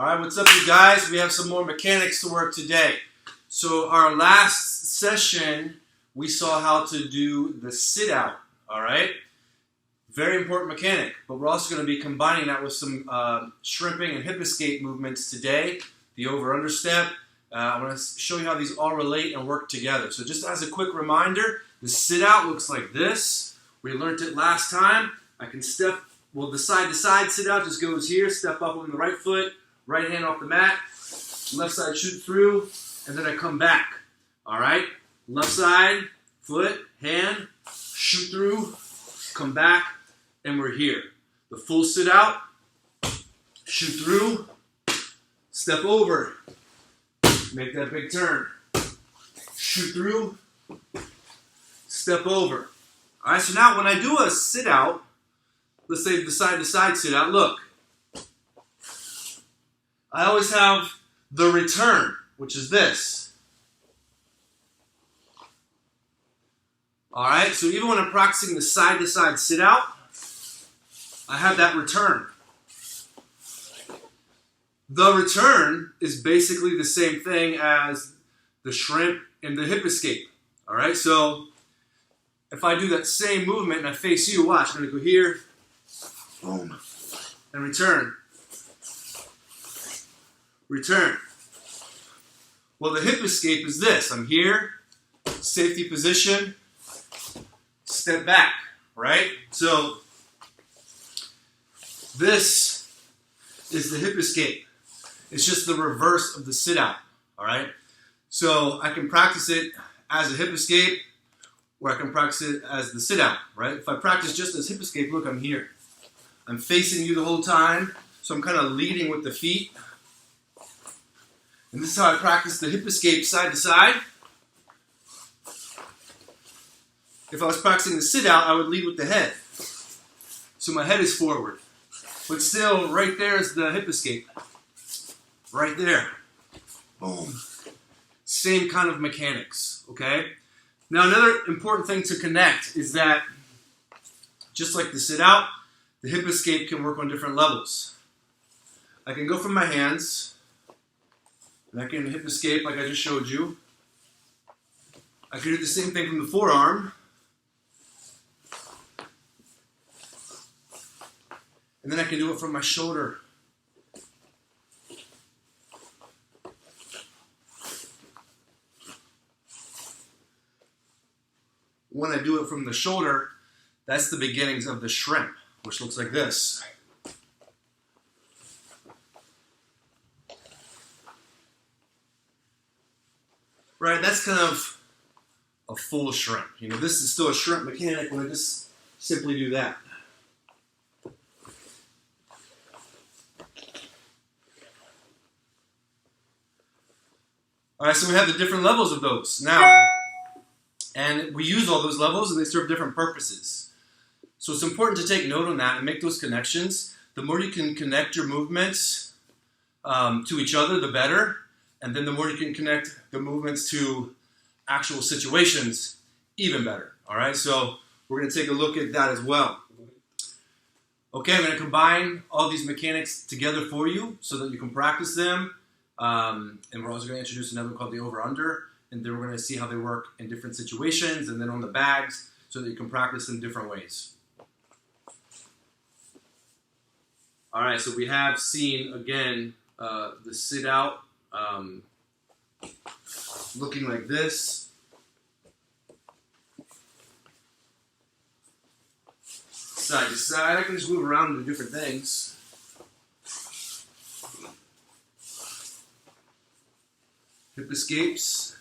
Alright, what's up you guys? We have some more mechanics to work today. So our last session, we saw how to do the sit out. Alright? Very important mechanic, but we're also going to be combining that with some shrimping and hip escape movements today. The over-under step. I'm going to show you how these all relate and work together. So just as a quick reminder, the sit out looks like this. We learned it last time. I can step, well, the side-to-side sit out just goes here, step up on the right foot, right hand off the mat, left side shoot through, and then I come back. All right? Left side, foot, hand, shoot through, come back, and we're here. The full sit out, shoot through, step over, make that big turn, shoot through, step over. All right, so now when I do a sit out, let's say the side-to-side sit out, look. I always have the return, which is this. All right, so even when I'm practicing the side-to-side sit out, I have that return. The return is basically the same thing as the shrimp and the hip escape. All right, so if I do that same movement and I face you, watch, I'm going to go here, boom, and return. Return. Well, the hip escape is this. I'm here, safety position, step back, right? So this is the hip escape. It's just the reverse of the sit out, all right? So I can practice it as a hip escape, or I can practice it as the sit out, right? If I practice just as hip escape, look, I'm here. I'm facing you the whole time, so I'm kind of leading with the feet. And this is how I practice the hip escape side to side. If I was practicing the sit out, I would lead with the head. So my head is forward. But still, right there is the hip escape. Right there. Boom. Same kind of mechanics, okay? Now another important thing to connect is that just like the sit out, the hip escape can work on different levels. I can go from my hands, and I can hip escape like I just showed you. I can do the same thing from the forearm. And then I can do it from my shoulder. When I do it from the shoulder, that's the beginnings of the shrimp, which looks like this. Right, that's kind of a full shrimp. You know, this is still a shrimp mechanic when I just simply do that. All right, so we have the different levels of those now. And we use all those levels and they serve different purposes. So it's important to take note on that and make those connections. The more you can connect your movements to each other, the better. And then the more you can connect the movements to actual situations, even better. All right, so we're going to take a look at that as well. Okay, I'm going to combine all these mechanics together for you so that you can practice them. And we're also going to introduce another one called the over-under. And then we're going to see how they work in different situations and then on the bags so that you can practice in different ways. All right, so we have seen, again, the sit out looking like this. Side to side. I can just move around and do different things. Hip escapes.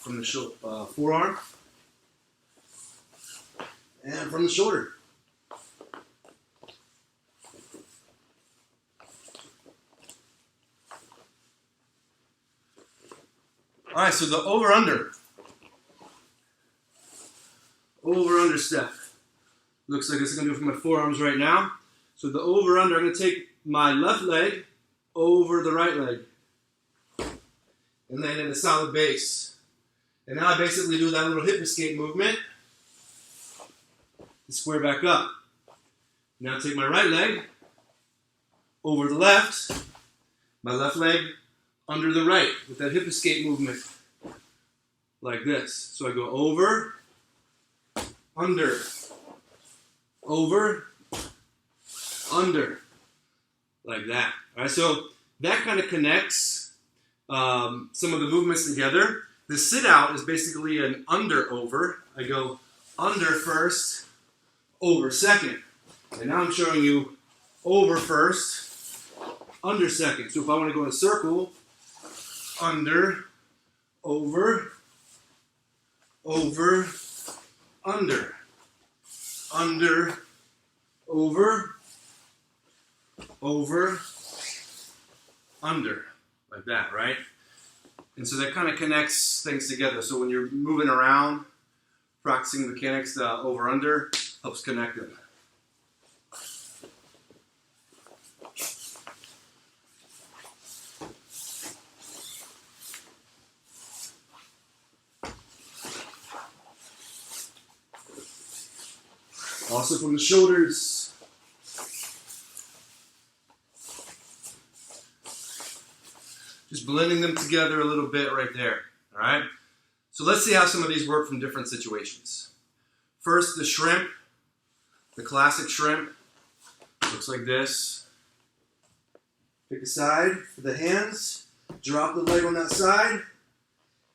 From the forearm and from the shoulder. All right, so the over-under step looks like it's going to do it for my forearms right now. So the over-under, I'm going to take my left leg over the right leg and land in a solid base. And now I basically do that little hip escape movement and square back up. Now take my right leg over the left, my left leg under the right with that hip escape movement like this. So I go over, under, over, under, like that. All right, so that kind of connects some of the movements together. The sit out is basically an under over. I go under first, over second. And now I'm showing you over first, under second. So if I want to go in a circle, under, over, over, under, over, over, under, like that, right? And so that kind of connects things together. So when you're moving around, practicing mechanics, the over-under helps connect them. Also from the shoulders. Just blending them together a little bit right there, all right? So let's see how some of these work from different situations. First, the shrimp, the classic shrimp, looks like this. Pick a side for the hands, drop the leg on that side,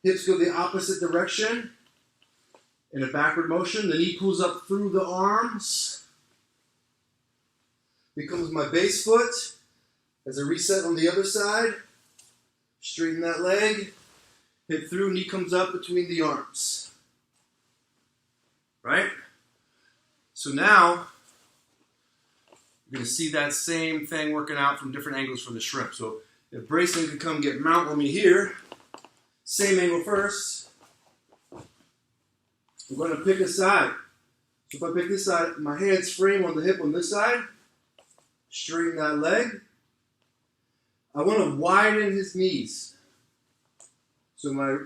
hips go the opposite direction. In a backward motion, the knee pulls up through the arms, becomes my base foot. As a reset on the other side, straighten that leg, hip through, knee comes up between the arms. Right? So now, you're going to see that same thing working out from different angles from the shrimp. So if Brayson could come get mount on me here, same angle first. I'm going to pick a side. So if I pick this side, my hands frame on the hip on this side. Straighten that leg. I want to widen his knees. So my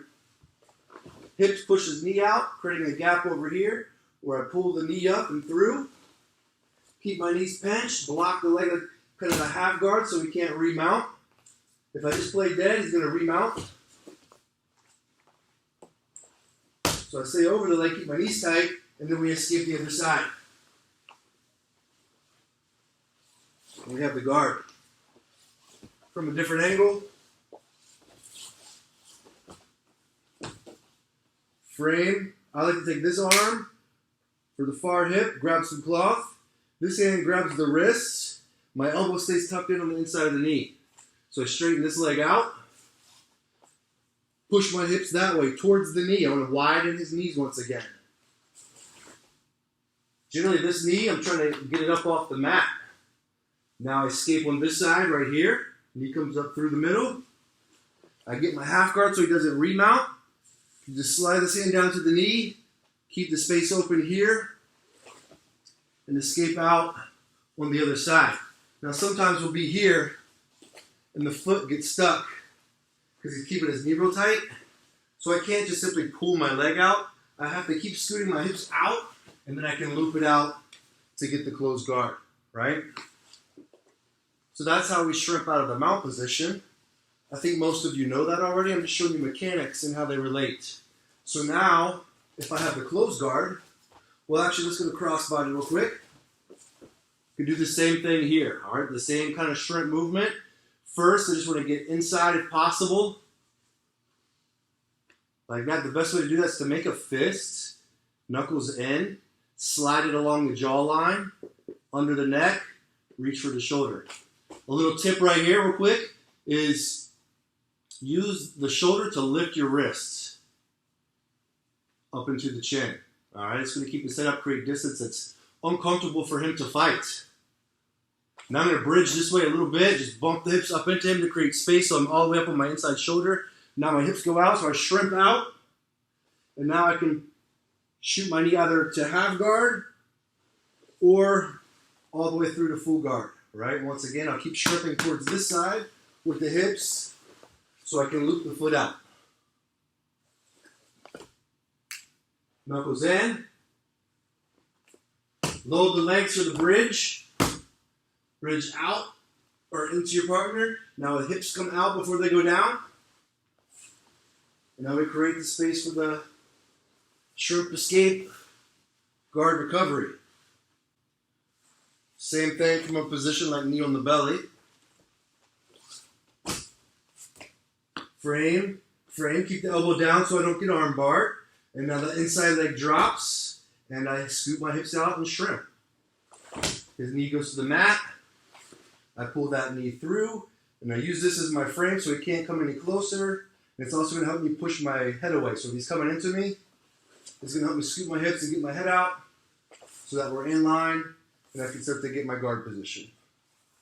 hips push his knee out, creating a gap over here where I pull the knee up and through. Keep my knees pinched, block the leg kind of a half guard so he can't remount. If I just play dead, he's going to remount. So I stay over the leg, keep my knees tight, and then we escape the other side. And we have the guard. From a different angle. Frame. I like to take this arm for the far hip, grab some cloth. This hand grabs the wrists. My elbow stays tucked in on the inside of the knee. So I straighten this leg out. Push my hips that way, towards the knee. I want to widen his knees once again. Generally, this knee, I'm trying to get it up off the mat. Now I escape on this side right here. Knee comes up through the middle. I get my half guard so he doesn't remount. You just slide this hand down to the knee. Keep the space open here. And escape out on the other side. Now sometimes we'll be here and the foot gets stuck because he's keeping his knee real tight. So I can't just simply pull my leg out. I have to keep scooting my hips out, and then I can loop it out to get the closed guard, right? So that's how we shrimp out of the mount position. I think most of you know that already. I'm just showing you mechanics and how they relate. So now, if I have the closed guard, well, actually, let's go to crossbody real quick. You can do the same thing here, all right? The same kind of shrimp movement. First, I just want to get inside if possible. Like that. The best way to do that is to make a fist, knuckles in, slide it along the jawline, under the neck, reach for the shoulder. A little tip right here real quick is use the shoulder to lift your wrists up into the chin. All right, it's going to keep the setup, create distance that's uncomfortable for him to fight. Now I'm going to bridge this way a little bit, just bump the hips up into him to create space so I'm all the way up on my inside shoulder. Now my hips go out, so I shrimp out. And now I can shoot my knee either to half guard or all the way through to full guard. Right? Once again, I'll keep shrimping towards this side with the hips so I can loop the foot out. Knuckles in. Load the legs for the bridge. bridge out or into your partner. Now the hips come out before they go down. And now we create the space for the shrimp escape, guard recovery. Same thing from a position like knee on the belly. Frame, keep the elbow down so I don't get arm barred. And now the inside leg drops, and I scoop my hips out and shrimp. His knee goes to the mat. I pull that knee through, and I use this as my frame so he can't come any closer. And it's also going to help me push my head away. So if he's coming into me, it's going to help me scoop my hips and get my head out so that we're in line, and I can start to get my guard position.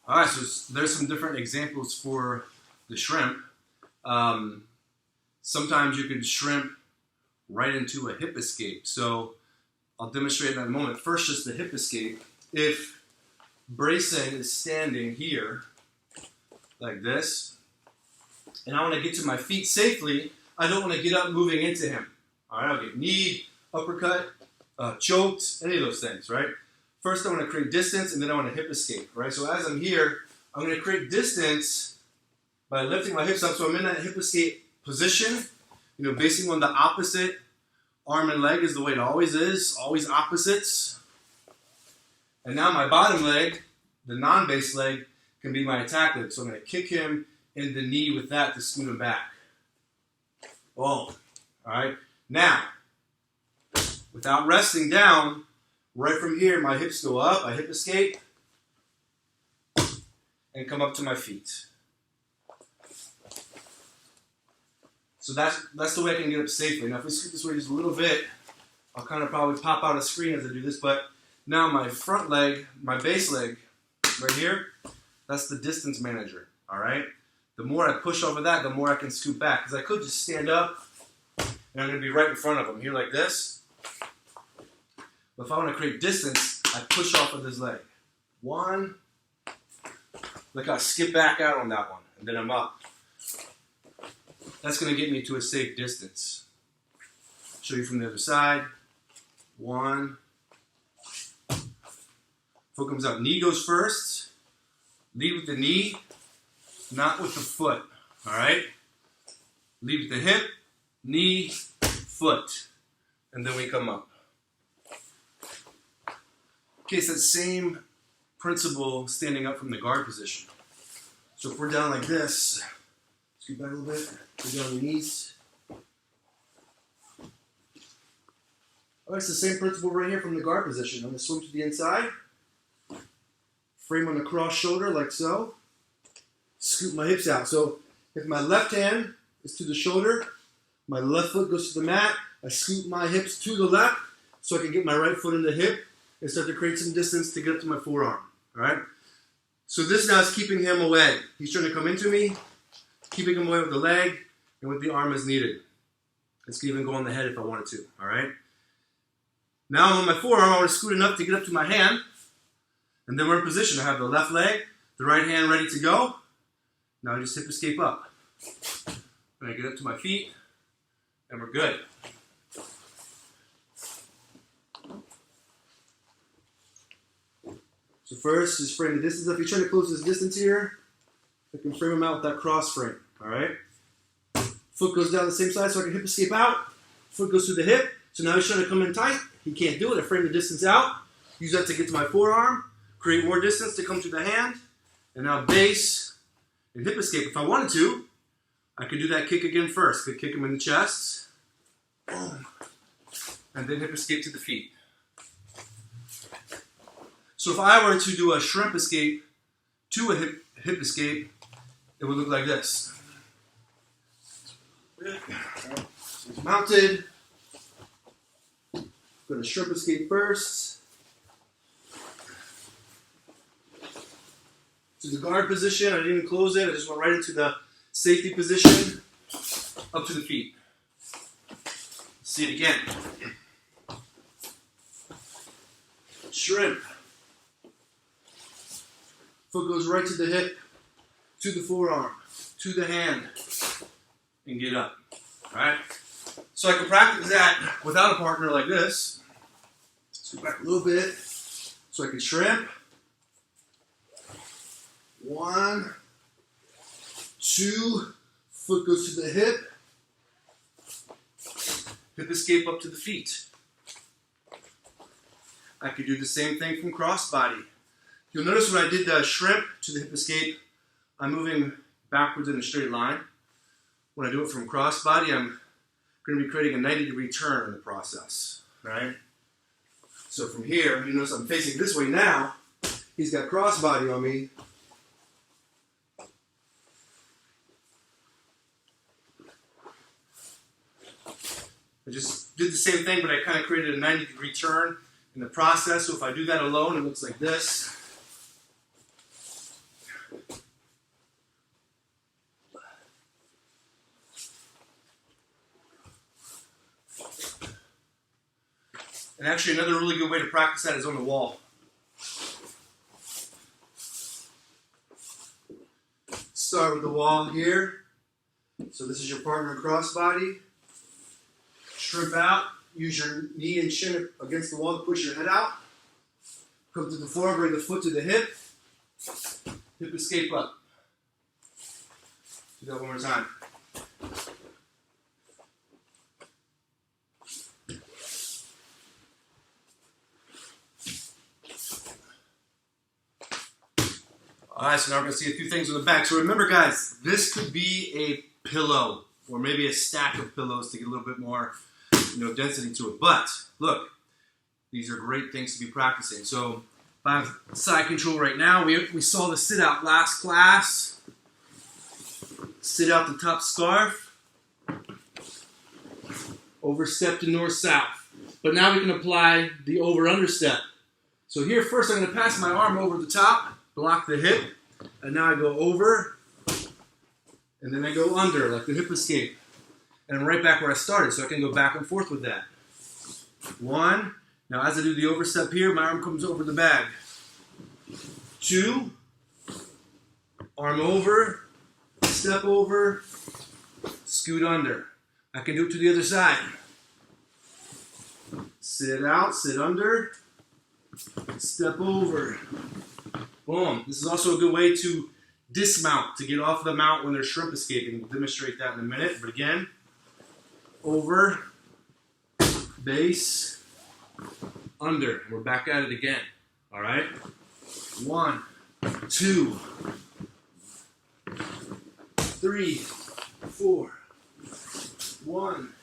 All right, so there's some different examples for the shrimp. Sometimes you can shrimp right into a hip escape. So I'll demonstrate that in a moment. First, just the hip escape. If Brayson is standing here like this, and I want to get to my feet safely, I don't want to get up moving into him. All right, I'll get knee, uppercut, choked, any of those things, right? First, I want to create distance, and then I want to hip escape, right? So as I'm here, I'm going to create distance by lifting my hips up, so I'm in that hip escape position, basing on the opposite arm and leg is the way it always is, always opposites. And now my bottom leg, the non-base leg, can be my attack leg. So I'm going to kick him in the knee with that to scoot him back. Boom. All right. Now, without resting down, right from here, my hips go up, I hip escape, and come up to my feet. So that's the way I can get up safely. Now if we scoot this way just a little bit, I'll kind of probably pop out a screen as I do this, but now my front leg, my base leg, right here, that's the distance manager, all right? The more I push over that, the more I can scoot back, because I could just stand up, and I'm going to be right in front of him, here like this. But if I want to create distance, I push off of this leg. One, like I skip back out on that one, and then I'm up. That's going to get me to a safe distance. Show you from the other side. One. Foot comes up. Knee goes first. Lead with the knee, not with the foot. All right? Lead with the hip, knee, foot. And then we come up. Okay, it's that same principle standing up from the guard position. So if we're down like this, scoot back a little bit, go down your knees. Oh, it's the same principle right here from the guard position. I'm going to swim to the inside, frame on the cross shoulder like so, scoop my hips out. So if my left hand is to the shoulder, my left foot goes to the mat, I scoop my hips to the left so I can get my right foot in the hip and start to create some distance to get up to my forearm. All right? So this now is keeping him away. He's trying to come into me, keeping him away with the leg and with the arm as needed. This can even go on the head if I wanted to, all right? Now I'm on my forearm, I want to scoot enough to get up to my hand, and then we're in position. I have the left leg, the right hand ready to go. Now I just hip escape up. And I get up to my feet, and we're good. So first, just frame the distance. If you're trying to close this distance here, I can frame him out with that cross frame, all right? Foot goes down the same side so I can hip escape out. Foot goes through the hip. So now he's trying to come in tight. He can't do it. I frame the distance out. Use that to get to my forearm. Create more distance to come to the hand. And now base and hip escape. If I wanted to, I could do that kick again first. Could kick him in the chest. Boom. And then hip escape to the feet. So if I were to do a shrimp escape to a hip escape, it would look like this. So he's mounted. Go to shrimp escape first. To the guard position. I didn't even close it. I just went right into the safety position. Up to the feet. Let's see it again. Shrimp. Foot goes right to the hip, to the forearm, to the hand, and get up. All right? So I can practice that without a partner like this. Let's go back a little bit so I can shrimp. 1, 2, foot goes to the hip. Hip escape up to the feet. I could do the same thing from crossbody. You'll notice when I did the shrimp to the hip escape, I'm moving backwards in a straight line. When I do it from crossbody, I'm going to be creating a 90-degree turn in the process, right? So from here, you notice I'm facing this way now. He's got crossbody on me. I just did the same thing, but I kind of created a 90-degree turn in the process. So if I do that alone, it looks like this. And actually, another really good way to practice that is on the wall. Start with the wall here. So this is your partner crossbody. Shrimp out. Use your knee and shin against the wall to push your head out. Come to the floor, bring the foot to the hip. Hip escape up. Do that one more time. Alright, so now we're going to see a few things on the back. So remember guys, this could be a pillow or maybe a stack of pillows to get a little bit more density to it. But look, these are great things to be practicing. So if I have side control right now, we saw the sit out last class. Sit out the top scarf. Overstep to north-south. But now we can apply the over-under step. So here first I'm going to pass my arm over the top, block the hip, and now I go over, and then I go under, like the hip escape. And I'm right back where I started, so I can go back and forth with that. 1. Now as I do the overstep here, my arm comes over the bag. 2. Arm over, step over, scoot under. I can do it to the other side. Sit out, sit under, step over. Boom. This is also a good way to dismount, to get off the mount when they're shrimp escaping. We'll demonstrate that in a minute. But again, over, base, under. And we're back at it again. All right? 1, 2, 3, 4. 1,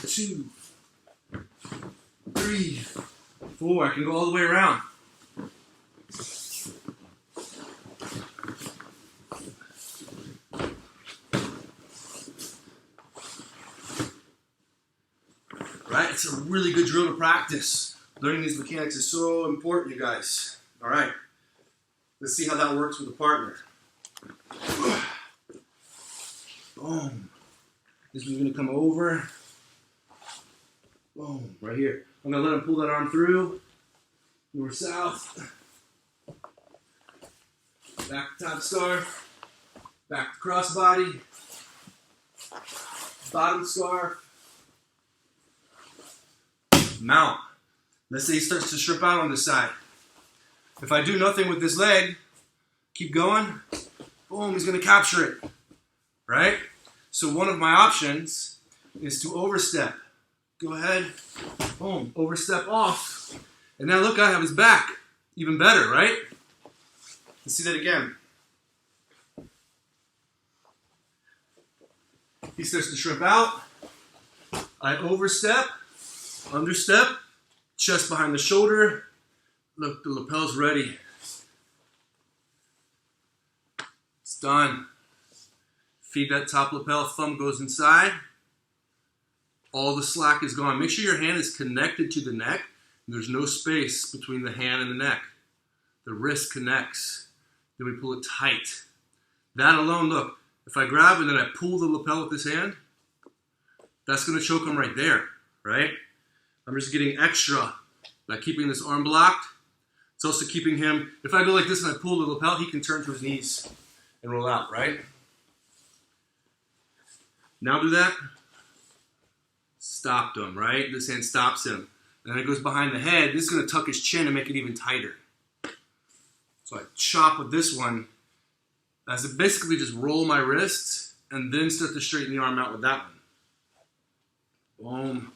2, 3, 4. I can go all the way around. Right? It's a really good drill to practice. Learning these mechanics is so important, you guys. All right. Let's see how that works with a partner. Boom. This one's going to come over. Boom. Right here. I'm going to let him pull that arm through. North, south. Back to top scarf. Back to crossbody. Bottom scarf. Mount. Let's say he starts to strip out on this side. If I do nothing with this leg, keep going, boom, he's going to capture it. Right? So one of my options is to overstep. Go ahead, boom, overstep off. And now look, I have his back. Even better, right? Let's see that again. He starts to shrimp out. I overstep, understep, chest behind the shoulder. Look, the lapel's ready. It's done. Feed that top lapel, thumb goes inside. All the slack is gone. Make sure your hand is connected to the neck. There's no space between the hand and the neck. The wrist connects. Then we pull it tight. That alone, look, if I grab and then I pull the lapel with this hand, that's going to choke him right there, right? I'm just getting extra by keeping this arm blocked. It's also keeping him, if I go like this and I pull the lapel, he can turn to his knees and roll out, right? Now do that. Stopped him, right? This hand stops him. And then it goes behind the head. This is going to tuck his chin and make it even tighter. So I chop with this one, As I basically just roll my wrist and then start to straighten the arm out with that one. Boom.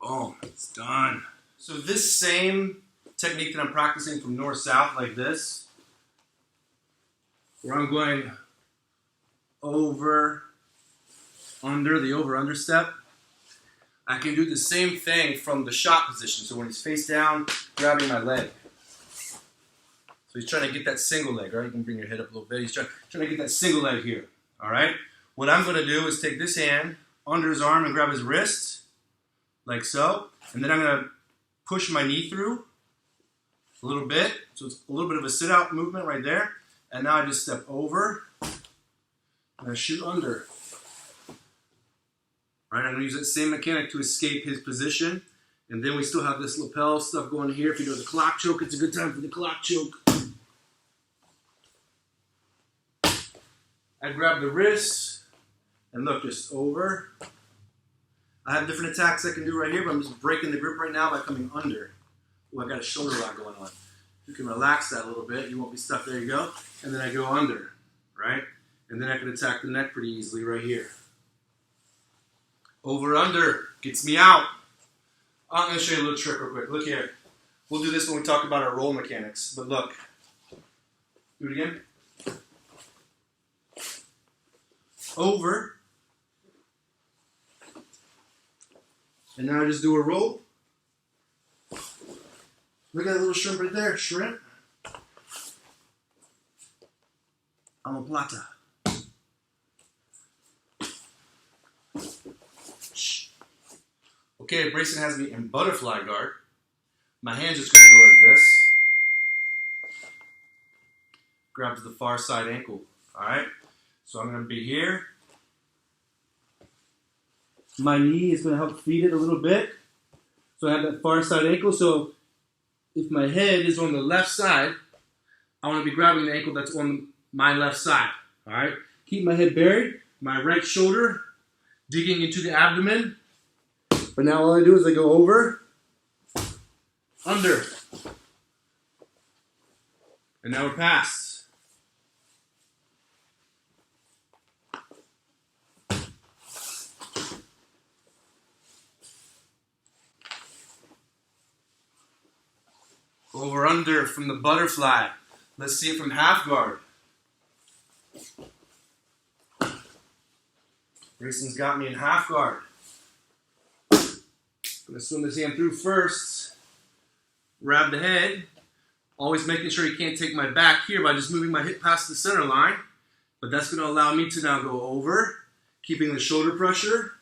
Boom. It's done. So this same technique that I'm practicing from north-south like this, where I'm going over, under, the over-under step, I can do the same thing from the shot position. So when he's face down, grabbing my leg. So he's trying to get that single leg, right? You can bring your head up a little bit. He's trying to get that single leg here, all right? What I'm going to do is take this hand under his arm and grab his wrist, like so. And then I'm going to push my knee through a little bit. So it's a little bit of a sit-out movement right there. And now I just step over and I shoot under. Right, I'm going to use that same mechanic to escape his position. And then we still have this lapel stuff going here. If you know the clock choke, it's a good time for the clock choke. I grab the wrist and look, just over. I have different attacks I can do right here, but I'm just breaking the grip right now by coming under. Oh, I got a shoulder lock going on. You can relax that a little bit. You won't be stuck. There you go. And then I go under, right? And then I can attack the neck pretty easily right here. Over, under, gets me out. I'm going to show you a little trick real quick. Look here. We'll do this when we talk about our roll mechanics. But look. Do it again. Over. And now I just do a roll. Look at that little shrimp right there. Shrimp. Omoplata. Okay, Brayson has me in butterfly guard. My hand's just going to go like this. Grab to the far side ankle. Alright? So I'm going to be here. My knee is going to help feed it a little bit. So I have that far side ankle. So if my head is on the left side, I want to be grabbing the ankle that's on my left side. Alright? Keep my head buried. My right shoulder digging into the abdomen. But now all I do is I go over, under, and now we're past. Over, under from the butterfly. Let's see it from half guard. Grayson's got me in half guard. I'm going to swim this hand through first, grab the head, always making sure you can't take my back here by just moving my hip past the center line, but that's going to allow me to now go over, keeping the shoulder pressure,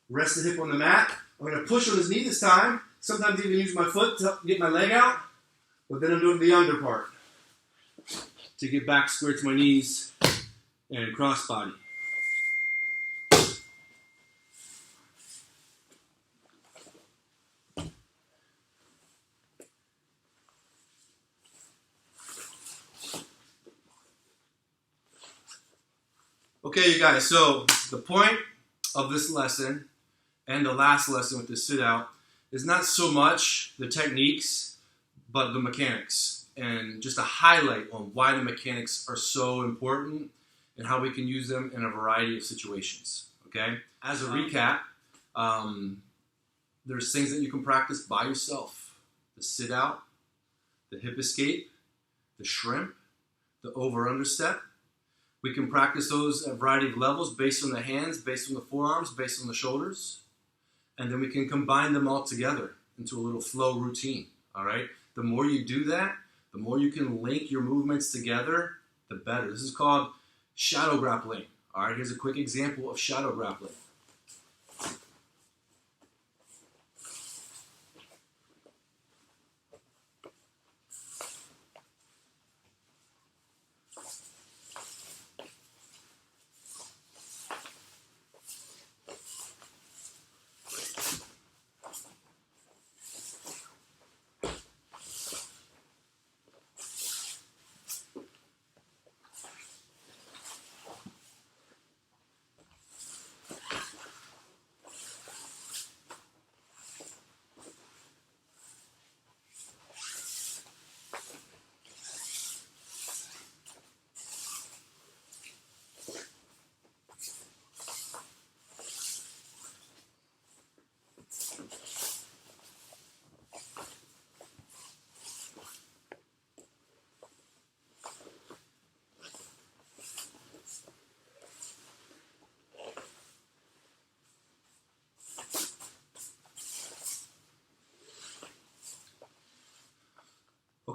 rest the hip on the mat. I'm going to push on his knee this time, sometimes even use my foot to help get my leg out, but then I'm doing the under part to get back square to my knees and cross body. Okay, you guys, so the point of this lesson and the last lesson with the sit-out is not so much the techniques, but the mechanics, and just a highlight on why the mechanics are so important and how we can use them in a variety of situations, okay? As a recap, there's things that you can practice by yourself. The sit-out, the hip escape, the shrimp, the over-under step. We can practice those at a variety of levels based on the hands, based on the forearms, based on the shoulders. And then we can combine them all together into a little flow routine, all right? The more you do that, the more you can link your movements together, the better. This is called shadow grappling, all right? Here's a quick example of shadow grappling.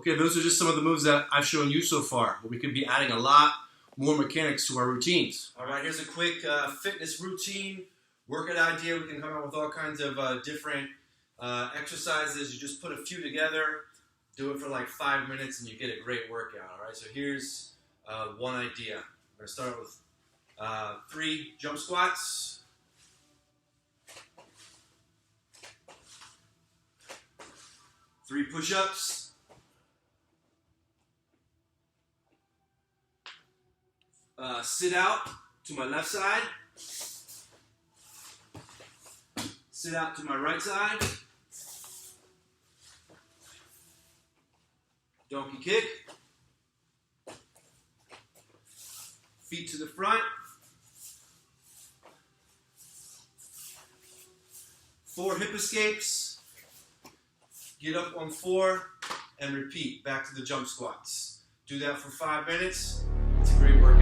Okay, those are just some of the moves that I've shown you so far, but we could be adding a lot more mechanics to our routines. All right, here's a quick fitness routine, workout idea. We can come up with all kinds of different exercises. You just put a few together, do it for like 5 minutes, and you get a great workout. All right, so here's one idea. We're going to start with 3 jump squats. 3 push-ups. Sit out to my left side. Sit out to my right side. Donkey kick. Feet to the front. 4 hip escapes. Get up on 4 and repeat. Back to the jump squats. Do that for 5 minutes. It's a great workout.